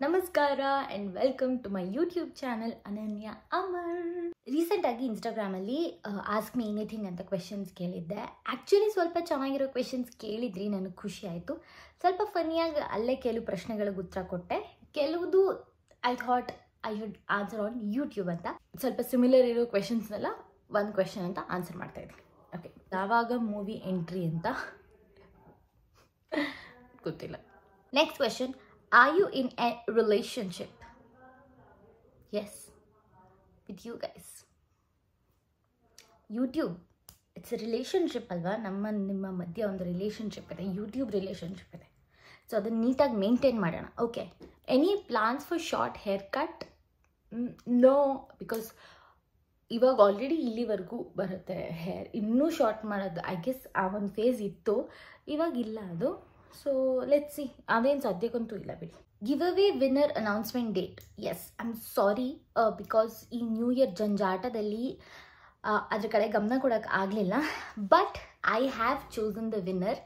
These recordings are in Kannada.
ನಮಸ್ಕಾರ and welcome to my YouTube channel Ananya Amar. ರೀಸೆಂಟಾಗಿ ಇನ್ಸ್ಟಾಗ್ರಾಮಲ್ಲಿ ಆಸ್ಕ್ ಮೀ ಎನಿಥಿಂಗ್ ಅಂತ ಕ್ವೆಶನ್ಸ್ ಕೇಳಿದ್ದೆ. ಆ್ಯಕ್ಚುಲಿ ಸ್ವಲ್ಪ ಚೆನ್ನಾಗಿರೋ ಕ್ವೆಶನ್ಸ್ ಕೇಳಿದ್ರಿ, ನನಗೆ ಖುಷಿ ಆಯಿತು. ಸ್ವಲ್ಪ ಫನ್ನಿಯಾಗಿ ಅಲ್ಲೇ ಕೆಲವು ಪ್ರಶ್ನೆಗಳಿಗೆ ಉತ್ತರ ಕೊಟ್ಟೆ. ಕೆಲವುದು I thought I should answer on YouTube ಅಂತ. ಸ್ವಲ್ಪ ಸಿಮಿಲರ್ ಇರೋ ಕ್ವೆಶನ್ಸ್ನೆಲ್ಲ ಒಂದು ಕ್ವೆಶನ್ ಅಂತ ಆನ್ಸರ್ ಮಾಡ್ತಾಯಿದ್ದೀನಿ. ಓಕೆ, ಯಾವಾಗ ಮೂವಿ ಎಂಟ್ರಿ ಅಂತ ಗೊತ್ತಿಲ್ಲ. Next question, are you in a relationship? Yes, with you guys. YouTube, it's a relationship ಅಲ್ವಾ? ನಿಮ್ಮ ಮಧ್ಯೆ ಒಂದು ರಿಲೇಷನ್ಶಿಪ್ ಇದೆ, ಯೂಟ್ಯೂಬ್ ರಿಲೇಷನ್ಶಿಪ್ ಇದೆ. ಸೊ ಅದನ್ನು ನೀಟಾಗಿ ಮೇಂಟೈನ್ ಮಾಡೋಣ. Okay, any plans for short hair cut? No, because ಇವಾಗ ಆಲ್ರೆಡಿ ಇಲ್ಲಿವರೆಗೂ ಬರುತ್ತೆ ಹೇರ್. ಇನ್ನೂ ಶಾರ್ಟ್ ಮಾಡೋದು ಐ ಗೆಸ್ ಆ ಒಂದು ಫೇಸ್ ಇತ್ತು, ಇವಾಗಿಲ್ಲ ಅದು. ಸೊ ಲೆಟ್ಸ್ ಸಿ, ಅದೇನು ಸದ್ಯಕ್ಕಂತೂ ಇಲ್ಲ ಬಿಡಿ. Give away winner announcement date? Yes, I am sorry, because ಈ ನ್ಯೂ ಇಯರ್ ಜಂಜಾಟದಲ್ಲಿ ಅದ್ರ ಕಡೆ ಗಮನ ಕೊಡೋಕ್ಕೆ ಆಗಲಿಲ್ಲ. But I have chosen the winner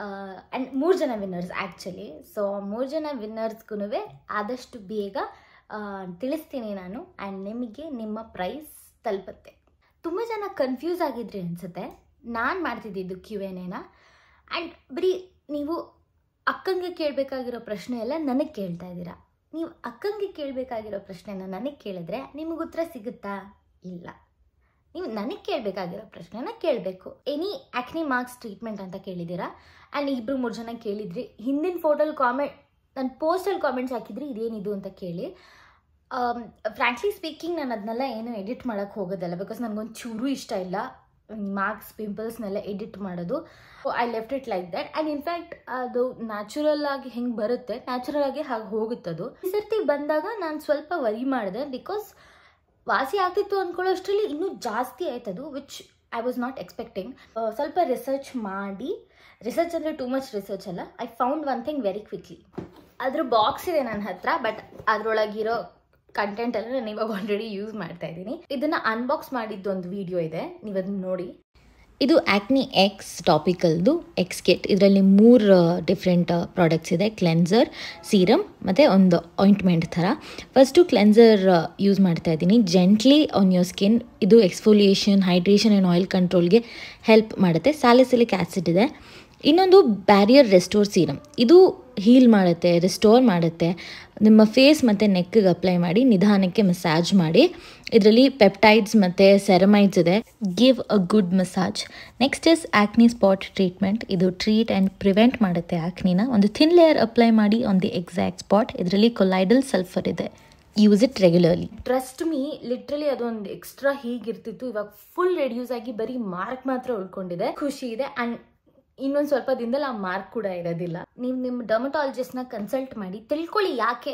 and 3 ಜನ ವಿನ್ನರ್ಸ್ ಆ್ಯಕ್ಚುಲಿ. ಸೊ 3 ಜನ ವಿನ್ನರ್ಸ್ಗೂ ಆದಷ್ಟು ಬೇಗ ತಿಳಿಸ್ತೀನಿ ನಾನು, ಆ್ಯಂಡ್ ನಿಮಗೆ ನಿಮ್ಮ ಪ್ರೈಸ್ ತಲುಪುತ್ತೆ. ತುಂಬ ಜನ ಕನ್ಫ್ಯೂಸ್ ಆಗಿದ್ರಿ ಅನಿಸುತ್ತೆ ನಾನು ಮಾಡ್ತಿದ್ದಿದ್ದು Q&Aನ. ಆ್ಯಂಡ್ ಬರೀ ನೀವು ಅಕ್ಕಂಗೆ ಕೇಳಬೇಕಾಗಿರೋ ಪ್ರಶ್ನೆ ಎಲ್ಲ ನನಗೆ ಕೇಳ್ತಾ ಇದ್ದೀರಾ. ನೀವು ಅಕ್ಕಂಗೆ ಕೇಳಬೇಕಾಗಿರೋ ಪ್ರಶ್ನೆನ ನನಗೆ ಕೇಳಿದ್ರೆ ನಿಮಗೆ ಉತ್ತರ ಸಿಗುತ್ತಾ? ಇಲ್ಲ, ನೀವು ನನಗೆ ಕೇಳಬೇಕಾಗಿರೋ ಪ್ರಶ್ನೆನ ಕೇಳಬೇಕು. ಎನಿ ಆ್ಯಕ್ನಿ ಮಾರ್ಕ್ಸ್ ಟ್ರೀಟ್ಮೆಂಟ್ ಅಂತ ಕೇಳಿದ್ದೀರಾ. ಆ್ಯಂಡ್ 2-3 ಜನ ಕೇಳಿದ್ರಿ. ಹಿಂದಿನ ಫೋಟೋಲ್ಲಿ ಕಾಮೆಂಟ್, ನನ್ನ ಪೋಸ್ಟಲ್ಲಿ ಕಾಮೆಂಟ್ಸ್ ಹಾಕಿದ್ರಿ ಇದೇನಿದು ಅಂತ ಕೇಳಿ. ಫ್ರ್ಯಾಂಕ್ಲಿ ಸ್ಪೀಕಿಂಗ್ ನಾನು ಅದನ್ನೆಲ್ಲ ಏನೂ ಎಡಿಟ್ ಮಾಡೋಕ್ಕೆ ಹೋಗೋದಲ್ಲ, ಬಿಕಾಸ್ ನನಗೊಂದು ಚೂರು ಇಷ್ಟ ಇಲ್ಲ ಮಾರ್ಕ್ಸ್ ಪಿಂಪಲ್ಸ್ನೆಲ್ಲ ಎಡಿಟ್ ಮಾಡೋದು. I left it like that. And in fact ಅದು ನ್ಯಾಚುರಲ್ ಆಗಿ ಹೆಂಗೆ ಬರುತ್ತೆ ನ್ಯಾಚುರಲ್ ಆಗಿ ಹಾಗೆ ಹೋಗುತ್ತದು. ಈ ಸರ್ತಿ ಬಂದಾಗ ನಾನು ಸ್ವಲ್ಪ ವರಿ ಮಾಡಿದೆ, ಬಿಕಾಸ್ ವಾಸಿ ಆಗ್ತಿತ್ತು ಅಂದ್ಕೊಳ್ಳೋಷ್ಟರಲ್ಲಿ ಇನ್ನೂ ಜಾಸ್ತಿ ಆಯ್ತದು, which I was not expecting. ಸ್ವಲ್ಪ ರಿಸರ್ಚ್ ಮಾಡಿ, ರಿಸರ್ಚ್ ಅಂದರೆ ಟೂ ಮಚ್ ರಿಸರ್ಚ್ ಅಲ್ಲ, I found one thing very quickly. ಅದ್ರ ಬಾಕ್ಸ್ ಇದೆ ನನ್ನ ಹತ್ರ, ಬಟ್ ಅದರೊಳಗಿರೋ ಕಂಟೆಂಟ್ ಎಲ್ಲ ನಾನು ಇವಾಗ ಆಲ್ರೆಡಿ ಯೂಸ್ ಮಾಡ್ತಾ ಇದ್ದೀನಿ. ಇದನ್ನು ಅನ್ಬಾಕ್ಸ್ ಮಾಡಿದ್ದು ಒಂದು ವಿಡಿಯೋ ಇದೆ, ನೀವು ಅದನ್ನ ನೋಡಿ. ಇದು ಆ್ಯಕ್ನಿ ಎಕ್ಸ್ ಟಾಪಿಕಲ್ದು ಎಕ್ಸ್ ಕಿಟ್. ಇದರಲ್ಲಿ 3 ಡಿಫ್ರೆಂಟ್ ಪ್ರಾಡಕ್ಟ್ಸ್ ಇದೆ, ಕ್ಲೆನ್ಸರ್, ಸೀರಮ್ ಮತ್ತು ಒಂದು ಆಯಿಂಟ್ಮೆಂಟ್ ಥರ. ಫಸ್ಟು ಕ್ಲೆನ್ಸರ್ ಯೂಸ್ ಮಾಡ್ತಾ ಇದ್ದೀನಿ, ಜೆಂಟ್ಲಿ ಆನ್ ಯೋರ್ ಸ್ಕಿನ್. ಇದು ಎಕ್ಸ್ಫೋಲಿಯೇಷನ್, ಹೈಡ್ರೇಷನ್ ಆ್ಯಂಡ್ ಆಯಿಲ್ ಕಂಟ್ರೋಲ್ಗೆ ಹೆಲ್ಪ್ ಮಾಡುತ್ತೆ. ಸ್ಯಾಲಿಸಿಲಿಕ್ ಆ್ಯಸಿಡ್ ಇದೆ. ಇನ್ನೊಂದು ಬ್ಯಾರಿಯರ್ ರೆಸ್ಟೋರ್ ಸೀರಮ್. ಇದು ಹೀಲ್ ಮಾಡುತ್ತೆ, ರಿಸ್ಟೋರ್ ಮಾಡುತ್ತೆ. ನಿಮ್ಮ ಫೇಸ್ ಮತ್ತು ನೆಕ್ಗೆ ಅಪ್ಲೈ ಮಾಡಿ ನಿಧಾನಕ್ಕೆ ಮಸಾಜ್ ಮಾಡಿ. ಇದರಲ್ಲಿ ಪೆಪ್ಟೈಡ್ಸ್ ಮತ್ತು ಸೆರಮೈಡ್ಸ್ ಇದೆ. Give a good massage. Next is acne spot treatment. ಇದು ಟ್ರೀಟ್ ಆ್ಯಂಡ್ ಪ್ರಿವೆಂಟ್ ಮಾಡುತ್ತೆ ಆ್ಯಕ್ನಿನ. ಒಂದು ಥಿನ್ ಲೇಯರ್ ಅಪ್ಲೈ ಮಾಡಿ ಆನ್ ದಿ ಎಕ್ಸಾಕ್ಟ್ ಸ್ಪಾಟ್. ಇದರಲ್ಲಿ ಕೊಲೈಡಲ್ ಸಲ್ಫರ್ ಇದೆ. Use it regularly. Trust me, literally ಅದೊಂದು ಎಕ್ಸ್ಟ್ರಾ ಹೀಗಿರ್ತಿತ್ತು, ಇವಾಗ ಫುಲ್ ರೆಡ್ಯೂಸ್ ಆಗಿ ಬರೀ ಮಾರ್ಕ್ ಮಾತ್ರ ಉಳ್ಕೊಂಡಿದೆ. ಖುಷಿ ಇದೆ. ಆ್ಯಂಡ್ ಇನ್ನೊಂದು ಸ್ವಲ್ಪ ದಿನದಲ್ಲಿ ಆ ಮಾರ್ಕ್ ಕೂಡ ಇರೋದಿಲ್ಲ. ನೀವು ನಿಮ್ಮ ಡರ್ಮಟಾಲಜಿಸ್ಟ್ನ ಕನ್ಸಲ್ಟ್ ಮಾಡಿ ತಿಳ್ಕೊಳ್ಳಿ ಯಾಕೆ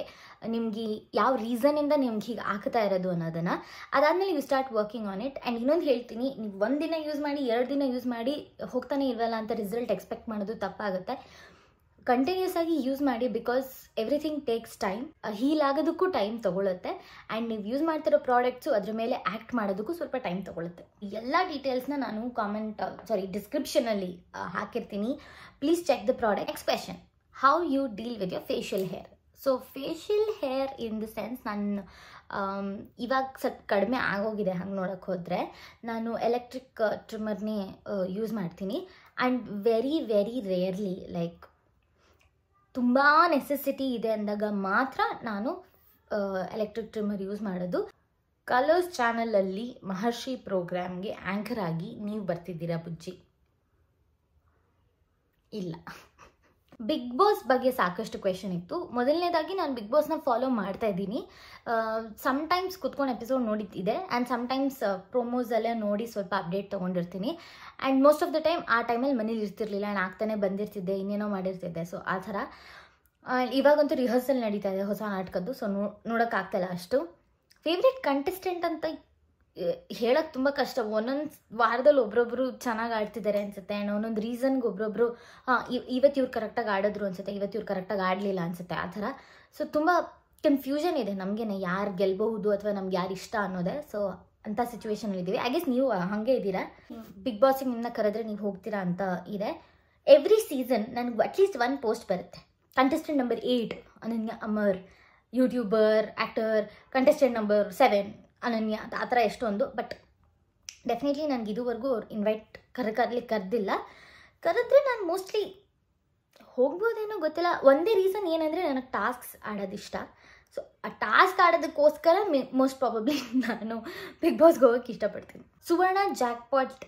ನಿಮ್ಗೆ ಯಾವ ರೀಸನಿಂದ ನಿಮ್ಗೆ ಹೀಗೆ ಆಗ್ತಾ ಇರೋದು ಅನ್ನೋದನ್ನು. ಅದಾದಮೇಲೆ you start working on it. And ಇನ್ನೊಂದು ಹೇಳ್ತೀನಿ, ನೀವು 1 ದಿನ ಯೂಸ್ ಮಾಡಿ 2 ದಿನ ಯೂಸ್ ಮಾಡಿ ಹೋಗ್ತಾನೆ ಇಲ್ವಲ್ಲ ಅಂತ ರಿಸಲ್ಟ್ ಎಕ್ಸ್ಪೆಕ್ಟ್ ಮಾಡೋದು ತಪ್ಪಾಗುತ್ತೆ. ಕಂಟಿನ್ಯೂಸ್ ಆಗಿ ಯೂಸ್ ಮಾಡಿ, because everything takes time. Heal ಆಗೋದಕ್ಕೂ ಟೈಮ್ ತೊಗೊಳುತ್ತೆ. ಆ್ಯಂಡ್ ನೀವು ಯೂಸ್ ಮಾಡ್ತಿರೋ ಪ್ರಾಡಕ್ಟ್ಸು ಅದ್ರ ಮೇಲೆ ಆ್ಯಕ್ಟ್ ಮಾಡೋದಕ್ಕೂ ಸ್ವಲ್ಪ ಟೈಮ್ ತೊಗೊಳುತ್ತೆ. ಎಲ್ಲ ಡೀಟೇಲ್ಸ್ನ ನಾನು ಡಿಸ್ಕ್ರಿಪ್ಷನಲ್ಲಿ ಹಾಕಿರ್ತೀನಿ. Please check the product. Next question, how you deal with your facial hair? So facial hair in the sense, ನಾನು ಇವಾಗ ಸ್ವಲ್ಪ ಕಡಿಮೆ ಆಗೋಗಿದೆ ಹಂಗೆ ನೋಡೋಕ್ಕೆ ಹೋದರೆ. ನಾನು ಎಲೆಕ್ಟ್ರಿಕ್ ಟ್ರಿಮ್ಮರ್ನೇ ಯೂಸ್ ಮಾಡ್ತೀನಿ. And very very rarely, like ತುಂಬ ನೆಸೆಸಿಟಿ ಇದೆ ಅಂದಾಗ ಮಾತ್ರ ನಾನು ಎಲೆಕ್ಟ್ರಿಕ್ ಟ್ರಿಮ್ಮರ್ ಯೂಸ್ ಮಾಡೋದು. ಕಲರ್ಸ್ ಚಾನಲಲ್ಲಿ ಮಹರ್ಷಿ ಪ್ರೋಗ್ರಾಮ್ಗೆ ಆ್ಯಂಕರ್ ಆಗಿ ನೀವು ಬರ್ತಿದ್ದೀರಾ ಬುಜ್ಜಿ? ಇಲ್ಲ. ಬಿಗ್ ಬಾಸ್ ಬಗ್ಗೆ ಸಾಕಷ್ಟು ಕ್ವೆಶನ್ ಇತ್ತು. ಮೊದಲನೇದಾಗಿ ನಾನು ಬಿಗ್ ಬಾಸ್ನ ಫಾಲೋ ಮಾಡ್ತಾ ಇದ್ದೀನಿ. ಸಮ್ಟೈಮ್ಸ್ ಕುತ್ಕೊಂಡು ಎಪಿಸೋಡ್ ನೋಡಿದ್ದಿದೆ, ಆ್ಯಂಡ್ ಸಮ್ಟೈಮ್ಸ್ ಪ್ರೊಮೋಸಲ್ಲೇ ನೋಡಿ ಸ್ವಲ್ಪ ಅಪ್ಡೇಟ್ ತೊಗೊಂಡಿರ್ತೀನಿ. And most of the time ಆ ಟೈಮಲ್ಲಿ ಮನೇಲಿ ಇರ್ತಿರ್ಲಿಲ್ಲ, ಆ್ಯಂಡ್ ಆಗ್ತಾನೆ ಬಂದಿರ್ತಿದ್ದೆ, ಇನ್ನೇನೋ ಮಾಡಿರ್ತಿದ್ದೆ. ಸೊ ಆ ಥರ. ಇವಾಗಂತೂ ರಿಹರ್ಸಲ್ ನಡೀತಾ ಇದೆ ಹೊಸ ನಾಟಕದ್ದು, ಸೊ ನೋಡೋಕ್ಕಾಗ್ತಾಯಿಲ್ಲ ಅಷ್ಟು. ಫೇವ್ರೆಟ್ ಕಂಟೆಸ್ಟೆಂಟ್ ಅಂತ ಹೇಳೋಕ್ಕೆ ತುಂಬ ಕಷ್ಟ. ಒಂದೊಂದು ವಾರದಲ್ಲಿ ಒಬ್ರೊಬ್ರು ಚೆನ್ನಾಗಿ ಆಡ್ತಿದ್ದಾರೆ ಅನಿಸುತ್ತೆ, ಆ್ಯಂಡ್ ಒಂದೊಂದು ರೀಸನ್ಗೆ ಒಬ್ರೊಬ್ರು ಇವತ್ತು ಇವ್ರು ಕರೆಕ್ಟಾಗಿ ಆಡಿದ್ರು ಅನಿಸುತ್ತೆ, ಇವತ್ತು ಇವ್ರು ಕರೆಕ್ಟಾಗಿ ಆಡಲಿಲ್ಲ ಅನಿಸುತ್ತೆ, ಆ ಥರ. ಸೊ ತುಂಬ ಕನ್ಫ್ಯೂಷನ್ ಇದೆ ನಮಗೇನೆ, ಯಾರು ಗೆಲ್ಬಹುದು ಅಥವಾ ನಮ್ಗೆ ಯಾರು ಇಷ್ಟ ಅನ್ನೋದೇ. ಸೊ ಅಂಥ ಸಿಚುವೇಶನಲ್ಲಿದ್ದೀವಿ. ಐ ಗೆಸ್ ನೀವು ಹಾಗೆ ಇದ್ದೀರಾ. ಬಿಗ್ ಬಾಸಿಗೆ ನಿಮ್ಮನ್ನ ಕರೆದ್ರೆ ನೀವು ಹೋಗ್ತೀರಾ ಅಂತ ಇದೆ. ಎವ್ರಿ ಸೀಸನ್ ನನಗೆ ಅಟ್ಲೀಸ್ಟ್ 1 ಪೋಸ್ಟ್ ಬರುತ್ತೆ, contestant number 8 Ananya Amar, YouTuber, actor, contestant number 7 ಅನನ್ಯ ಆ ಥರ ಎಷ್ಟೊಂದು. ಬಟ್ ಡೆಫಿನೆಟ್ಲಿ ನನಗೆ ಇದುವರೆಗೂ ಅವ್ರು ಇನ್ವೈಟ್ ಕರೆದಿಲ್ಲ. ಕರೆದ್ರೆ ನಾನು ಮೋಸ್ಟ್ಲಿ ಹೋಗ್ಬೋದೇನೋ ಗೊತ್ತಿಲ್ಲ. ಒಂದೇ ರೀಸನ್ ಏನಂದರೆ ನನಗೆ ಟಾಸ್ಕ್ಸ್ ಆಡೋದಿಷ್ಟ. ಸೊ ಆ ಟಾಸ್ಕ್ ಆಡೋದಕ್ಕೋಸ್ಕರ ಮೋಸ್ಟ್ ಪ್ರಾಬಬ್ಲಿ ನಾನು ಬಿಗ್ ಬಾಸ್ಗೆ ಹೋಗೋಕ್ಕೆ ಇಷ್ಟಪಡ್ತೀನಿ. ಸುವರ್ಣ ಜಾಕ್ಪಾಟ್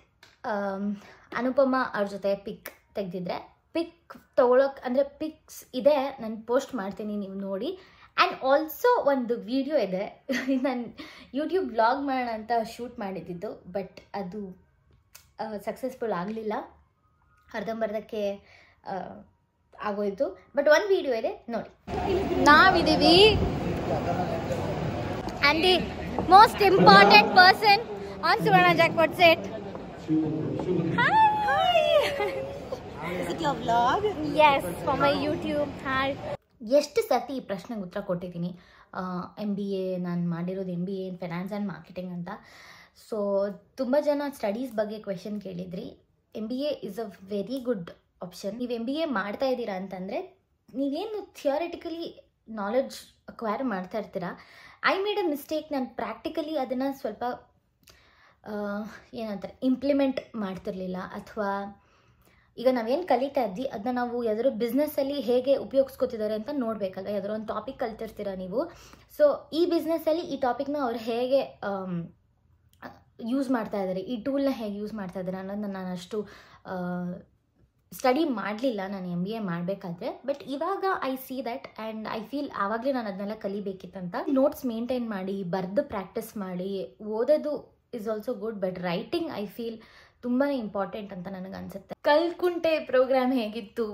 ಅನುಪಮ ಅವ್ರ ಜೊತೆ ಪಿಕ್ ತೆಗೆದಿದ್ರೆ, ಪಿಕ್ ತೊಗೊಳಕ್ಕೆ ಅಂದರೆ ಪಿಕ್ಸ್ ಇದೆ, ನಾನು ಪೋಸ್ಟ್ ಮಾಡ್ತೀನಿ, ನೀವು ನೋಡಿ. ಆ್ಯಂಡ್ ಆಲ್ಸೋ ಒಂದು ವಿಡಿಯೋ ಇದೆ, ನಾನು ಯೂಟ್ಯೂಬ್ ವ್ಲಾಗ್ ಮಾಡೋಣ ಅಂತ ಶೂಟ್ ಮಾಡಿದ್ದಿದ್ದು, ಬಟ್ ಅದು ಸಕ್ಸಸ್ಫುಲ್ ಆಗಲಿಲ್ಲ, ಅರ್ಧಂಬರ್ಧಕ್ಕೆ ಆಗೋಯ್ತು. ಬಟ್ ಒಂದು ವಿಡಿಯೋ ಇದೆ, ನೋಡಿ. ನಾವಿದ್ದೀವಿ and the most important person on Suvarna jackpot set. Is it your vlog? Yes, for my YouTube. Hi. ಎಷ್ಟು ಸರ್ತಿ ಈ ಪ್ರಶ್ನೆಗೆ ಉತ್ತರ ಕೊಟ್ಟಿದ್ದೀನಿ. MBA ನಾನು ಮಾಡಿರೋದು MBA in finance and marketing ಅಂತ. ಸೊ ತುಂಬ ಜನ ಸ್ಟಡೀಸ್ ಬಗ್ಗೆ ಕ್ವೆಶನ್ ಕೇಳಿದ್ರಿ. MBA is a very good option. ನೀವು MBA ಮಾಡ್ತಾ ಇದ್ದೀರಾ ಅಂತಂದರೆ ನೀವೇನು ಥಿಯರಿಟಿಕಲಿ ನಾಲೆಡ್ಜ್ ಅಕ್ವೈರ್ ಮಾಡ್ತಾ ಇರ್ತೀರಾ. I made a mistake. ನಾನು ಪ್ರಾಕ್ಟಿಕಲಿ ಅದನ್ನು ಸ್ವಲ್ಪ ಏನಂತಾರೆ ಇಂಪ್ಲಿಮೆಂಟ್ ಮಾಡ್ತಿರ್ಲಿಲ್ಲ. ಅಥವಾ ಈಗ ನಾವೇನು ಕಲಿತಾ ಇದ್ವಿ ಅದನ್ನ ನಾವು ಯಾವ್ದಾದ್ರು ಬಿಸ್ನೆಸ್ಸಲ್ಲಿ ಹೇಗೆ ಉಪಯೋಗಿಸ್ಕೊತಿದ್ದಾರೆ ಅಂತ ನೋಡಬೇಕಲ್ಲ. ಯಾವ್ದಾದ್ರು ಒಂದು ಟಾಪಿಕ್ ಕಲ್ತಿರ್ತೀರ ನೀವು. ಸೊ ಈ ಬಿಸ್ನೆಸ್ಸಲ್ಲಿ ಈ ಟಾಪಿಕ್ನ ಅವ್ರು ಹೇಗೆ ಯೂಸ್ ಮಾಡ್ತಾ ಇದ್ದಾರೆ, ಈ ಟೂಲ್ನ ಹೇಗೆ ಯೂಸ್ ಮಾಡ್ತಾ ಇದ್ದಾರೆ ಅನ್ನೋದನ್ನ ನಾನು ಅಷ್ಟು ಸ್ಟಡಿ ಮಾಡಲಿಲ್ಲ ನಾನು MBA ಮಾಡಬೇಕಾದ್ರೆ. ಬಟ್ ಇವಾಗ I see that and I feel ಆವಾಗಲೇ ನಾನು ಅದನ್ನೆಲ್ಲ ಕಲಿಬೇಕಿತ್ತಂತ. ನೋಟ್ಸ್ ಮೇಂಟೈನ್ ಮಾಡಿ, ಬರೆದು ಪ್ರಾಕ್ಟೀಸ್ ಮಾಡಿ, ಓದೋದು is also good, but writing I feel ತುಂಬಾ ಇಂಪಾರ್ಟೆಂಟ್ ಅಂತ ನನಗೆ ಅನ್ಸುತ್ತೆ. ಕಲ್ಕುಂಟೆ ಪ್ರೋಗ್ರಾಮ್ ಹೇಗಿತ್ತು?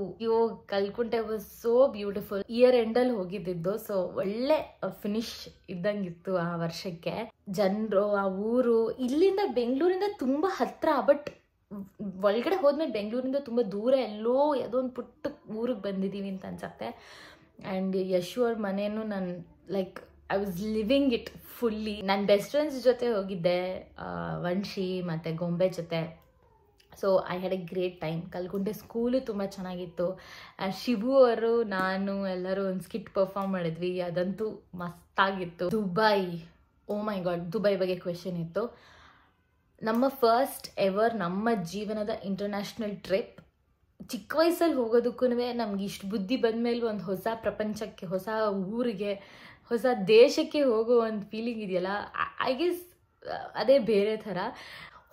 ಕಲ್ಕುಂಟೆ ವಾಸ್ ಸೋ ಬ್ಯೂಟಿಫುಲ್. ಇಯರ್ ಎಂಡಲ್ಲಿ ಹೋಗಿದ್ದು, ಸೊ ಒಳ್ಳೆ ಫಿನಿಶ್ ಇದ್ದಂಗಿತ್ತು ಆ ವರ್ಷಕ್ಕೆ. ಜನರು, ಆ ಊರು ಇಲ್ಲಿಂದ ಬೆಂಗಳೂರಿಂದ ತುಂಬ ಹತ್ರ, ಬಟ್ ಒಳಗಡೆ ಹೋದ್ಮೇಲೆ ಬೆಂಗಳೂರಿಂದ ತುಂಬ ದೂರ, ಎಲ್ಲೋ ಯಾವುದೋ ಒಂದು ಪುಟ್ಟ ಊರಿಗೆ ಬಂದಿದ್ದೀವಿ ಅಂತ ಅನ್ಸುತ್ತೆ. ಆ್ಯಂಡ್ ಯಶು ಅವ್ರ ಮನೇನು ನಾನು like I was living it fully. ನನ್ನ ಬೆಸ್ಟ್ ಫ್ರೆಂಡ್ಸ್ ಜೊತೆ ಹೋಗಿದ್ದೆ, ವಂಶಿ ಮತ್ತು ಗೊಂಬೆ ಜೊತೆ. So I had a great time. Kalkunte school ತುಂಬ ಚೆನ್ನಾಗಿತ್ತು. ಶಿವು ಅವರು ನಾನು ಎಲ್ಲರೂ ಒಂದು ಸ್ಕಿಟ್ ಪರ್ಫಾರ್ಮ್ ಮಾಡಿದ್ವಿ, ಅದಂತೂ ಮಸ್ತಾಗಿತ್ತು. ದುಬೈ, ಓ ಮೈ ಗಾಡ್, ದುಬೈ ಬಗ್ಗೆ ಕ್ವೆಶನ್ ಇತ್ತು. ನಮ್ಮ ಫಸ್ಟ್ ಎವರ್ ನಮ್ಮ ಜೀವನದ ಇಂಟರ್ನ್ಯಾಷನಲ್ ಟ್ರಿಪ್. ಚಿಕ್ಕ ವಯಸ್ಸಲ್ಲಿ ಹೋಗೋದಕ್ಕೂ ನಮ್ಗೆ ಇಷ್ಟು ಬುದ್ಧಿ ಬಂದಮೇಲೆ ಒಂದು ಹೊಸ ಪ್ರಪಂಚಕ್ಕೆ, ಹೊಸ ಊರಿಗೆ, ಹೊಸ ದೇಶಕ್ಕೆ ಹೋಗೋ ಒಂದು ಫೀಲಿಂಗ್ ಇದೆಯಲ್ಲ, ಐ ಗೆಸ್ ಅದೇ ಬೇರೆ ಥರ.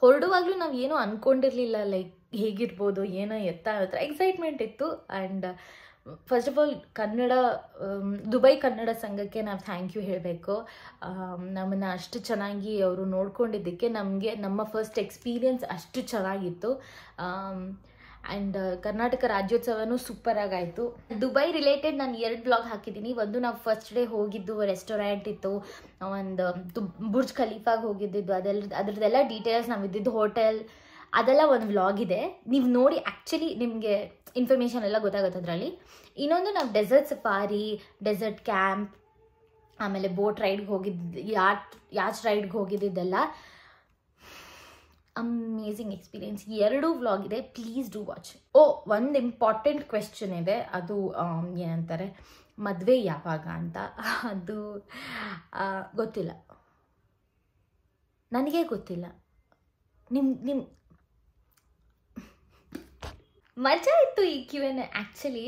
ಹೊರಡುವಾಗಲೂ ನಾವು ಏನೂ ಅಂದ್ಕೊಂಡಿರಲಿಲ್ಲ ಲೈಕ್ ಹೇಗಿರ್ಬೋದು, ಏನೋ ಎತ್ತ ಎಕ್ಸೈಟ್ಮೆಂಟ್ ಇತ್ತು. And first of all Dubai Kannada ಸಂಘಕ್ಕೆ ನಾವು ಥ್ಯಾಂಕ್ ಯು ಹೇಳಬೇಕು. ನಮ್ಮನ್ನು ಅಷ್ಟು ಚೆನ್ನಾಗಿ ಅವರು ನೋಡ್ಕೊಂಡಿದ್ದಕ್ಕೆ. ನಮಗೆ ನಮ್ಮ ಫಸ್ಟ್ ಎಕ್ಸ್ಪೀರಿಯನ್ಸ್ ಅಷ್ಟು ಚೆನ್ನಾಗಿತ್ತು. ಆ್ಯಂಡ್ ಕರ್ನಾಟಕ ರಾಜ್ಯೋತ್ಸವನೂ ಸೂಪರಾಗಾಯಿತು. ದುಬೈ ರಿಲೇಟೆಡ್ ನಾನು 2 ಬ್ಲಾಗ್ ಹಾಕಿದ್ದೀನಿ. ಒಂದು ನಾವು ಫಸ್ಟ್ ಡೇ ಹೋಗಿದ್ದು ರೆಸ್ಟೋರೆಂಟ್ ಇತ್ತು, ಒಂದು ಬುರ್ಜ್ ಖಲೀಫಾಗೆ ಹೋಗಿದ್ದು, ಅದ್ರದ್ದೆಲ್ಲ ಡೀಟೇಲ್ಸ್, ನಾವು ಇದ್ದಿದ್ದು ಹೋಟೆಲ್, ಅದೆಲ್ಲ ಒಂದು ವ್ಲಾಗ್ ಇದೆ. ನೀವು ನೋಡಿ ಆ್ಯಕ್ಚುಲಿ ನಿಮಗೆ ಇನ್ಫಾರ್ಮೇಷನ್ ಎಲ್ಲ ಗೊತ್ತಾಗುತ್ತೆ ಅದರಲ್ಲಿ. ಇನ್ನೊಂದು ನಾವು ಡೆಸರ್ಟ್ ಸಫಾರಿ, ಡೆಸರ್ಟ್ ಕ್ಯಾಂಪ್, ಆಮೇಲೆ ಬೋಟ್ ರೈಡ್ಗೆ ಹೋಗಿದ್ದು, ಯಾಚ್ ರೈಡ್ಗೆ ಹೋಗಿದ್ದೆಲ್ಲ ಅಮೇಝಿಂಗ್ ಎಕ್ಸ್ಪೀರಿಯನ್ಸ್. 2 ವ್ಲಾಗ್ ಇದೆ, ಪ್ಲೀಸ್ ಡೂ ವಾಚ್. ಒಂದು ಇಂಪಾರ್ಟೆಂಟ್ ಕ್ವೆಶ್ಚನ್ ಇದೆ, ಅದು ಏನಂತಾರೆ, ಮದುವೆ ಯಾವಾಗ ಅಂತ. ಅದು ಗೊತ್ತಿಲ್ಲ, ನನಗೆ ಗೊತ್ತಿಲ್ಲ. ನಿಮ್ಮ ಮಜಾ ಇತ್ತು ಈ Q&A ಆ್ಯಕ್ಚುಲಿ.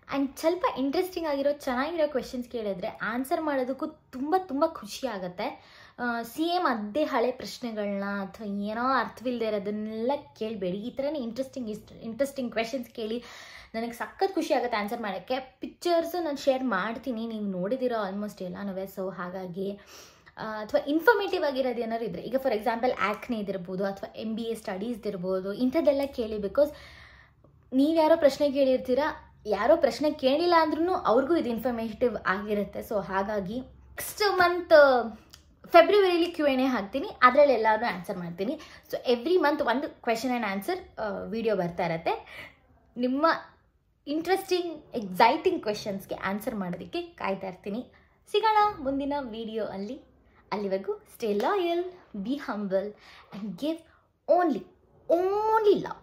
ಆ್ಯಂಡ್ ಸ್ವಲ್ಪ ಇಂಟ್ರೆಸ್ಟಿಂಗ್ ಆಗಿರೋ ಚೆನ್ನಾಗಿರೋ ಕ್ವೆಶನ್ಸ್ ಕೇಳಿದ್ರೆ ಆನ್ಸರ್ ಮಾಡೋದಕ್ಕೂ ತುಂಬ ತುಂಬ ಖುಷಿ ಆಗುತ್ತೆ. ಸೇಮ್ ಅದೇ ಹಳೆ ಪ್ರಶ್ನೆಗಳನ್ನ ಅಥವಾ ಏನೋ ಅರ್ಥವಿಲ್ಲದೆ ಇರೋದನ್ನೆಲ್ಲ ಕೇಳಬೇಡಿ. ಈ ಥರನೇ ಇಂಟ್ರೆಸ್ಟಿಂಗ್ ಕ್ವೆಶನ್ಸ್ ಕೇಳಿ, ನನಗೆ ಸಖತ್ ಖುಷಿ ಆಗುತ್ತೆ ಆನ್ಸರ್ ಮಾಡೋಕ್ಕೆ. ಪಿಕ್ಚರ್ಸು ನಾನು ಶೇರ್ ಮಾಡ್ತೀನಿ, ನೀವು ನೋಡಿದಿರೋ ಆಲ್ಮೋಸ್ಟ್ ಎಲ್ಲನೂ. ಸೊ ಹಾಗಾಗಿ ಅಥವಾ ಇನ್ಫಾರ್ಮೇಟಿವ್ ಆಗಿರೋದು ಏನಾದ್ರು ಇದ್ದರೆ, ಈಗ ಫಾರ್ ಎಕ್ಸಾಂಪಲ್ ಆ್ಯಕ್ನೆ ಇದಿರ್ಬೋದು ಅಥವಾ MBA ಸ್ಟಡೀಸ್ದಿರ್ಬೋದು, ಇಂಥದ್ದೆಲ್ಲ ಕೇಳಿ. ಬಿಕಾಸ್ ನೀವ್ಯಾರೋ ಪ್ರಶ್ನೆ ಕೇಳಿರ್ತೀರಾ, ಯಾರೋ ಪ್ರಶ್ನೆ ಕೇಳಿಲ್ಲ ಅಂದ್ರೂ ಅವ್ರಿಗೂ ಇದು ಇನ್ಫಾರ್ಮೇಟಿವ್ ಆಗಿರುತ್ತೆ. ಸೊ ಹಾಗಾಗಿ ನೆಕ್ಸ್ಟ್ ಮಂತ್ ಫೆಬ್ರವರಿಲಿ Q&A ಹಾಕ್ತೀನಿ, ಅದರಲ್ಲಿ ಎಲ್ಲರೂ ಆನ್ಸರ್ ಮಾಡ್ತೀನಿ. ಸೊ ಎವ್ರಿ ಮಂತ್ ಒಂದು ಕ್ವೆಶನ್ ಆ್ಯಂಡ್ ಆನ್ಸರ್ ವಿಡಿಯೋ ಬರ್ತಾ ಇರತ್ತೆ. ನಿಮ್ಮ ಇಂಟ್ರೆಸ್ಟಿಂಗ್ ಎಕ್ಸೈಟಿಂಗ್ ಕ್ವೆಶನ್ಸ್ಗೆ ಆನ್ಸರ್ ಮಾಡೋದಕ್ಕೆ ಕಾಯ್ತಾ ಇರ್ತೀನಿ. ಸಿಗೋಣ ಮುಂದಿನ ವಿಡಿಯೋ ಅಲ್ಲಿ. ಅಲ್ಲಿವರೆಗೂ stay loyal, be humble and give only love.